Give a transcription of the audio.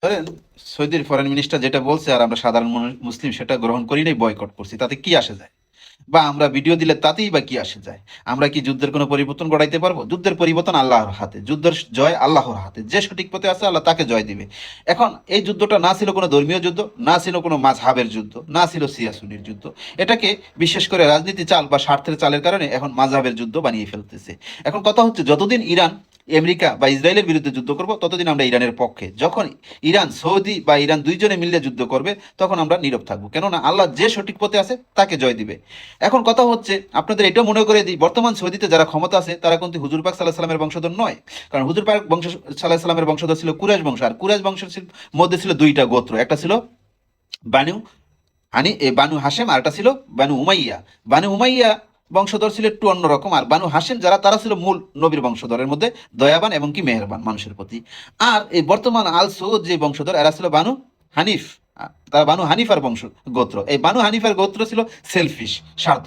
ধরেন সৌদির foreign minister যেটা বলছে আর আমরা সাধারণ মুসলিম সেটা গ্রহণ করি নাই, বয়কট করছি, তাতে কি আসে যায়? বা আমরা ভিডিও দিলে তাতেই বা কি আসে যায়? আমরা কি যুদ্ধের কোনো পরিবর্তন ঘটাইতে পারবো? যুদ্ধের পরিবর্তন আল্লাহর হাতে, যুদ্ধের জয় আল্লাহর হাতে, যে সঠিক পথে আছে আল্লাহ তাকে জয় দিবে। এখন এই যুদ্ধটা না ছিল কোনো ধর্মীয় যুদ্ধ, না ছিল কোনো মাযহাবের যুদ্ধ, না ছিল সিয়াসুনির যুদ্ধ। এটাকে বিশেষ করে রাজনীতি চাল বা স্বার্থের চালের কারণে এখন মাযহাবের যুদ্ধ বানিয়ে ফেলতেছে। এখন কথা হচ্ছে, যতদিন ইরান আমেরিকা বা ইসরায়েলের বিরুদ্ধে যুদ্ধ করব ততদিন আমরা ইরানের পক্ষে। যখন ইরান সৌদি বা ইরান দুইজনে মিলে যুদ্ধ করবে তখন আমরা নীরব থাকবো, কেননা আল্লাহ যে সঠিক পথে আছে তাকে জয় দিবে। এখন কথা হচ্ছে, আপনাদের এটাও মনে করে দিই, বর্তমান সৌদিতে যারা ক্ষমতা আছে তারা কিন্তু হুজুর পাক সাল্লাহ সাল্লামের বংশধর নয়। কারণ হুজুর পাক বংশ সাল্লাহ সাল্লামের বংশধর ছিল কুরাইশ বংশ, আর কুরাইশ বংশের মধ্যে ছিল দুইটা গোত্র, একটা ছিল বানু বানু হাশেম, আর একটা ছিল বানু উমাইয়া। বানু উমাইয়া বংশধর ছিল একটু অন্যরকম, আর বানু হাশেম যারা তারা ছিল মূল নবীর বংশধরের মধ্যে, দয়াবান এবং কি মেহেরবান মানুষের প্রতি। আর এই বর্তমান আল সৌদ যে বংশধর, এরা ছিল বানু হানিফ। তারা বানু হানিফার বংশ গোত্র। এই বানু হানিফার গোত্র ছিল সেলফিশ, স্বার্থ।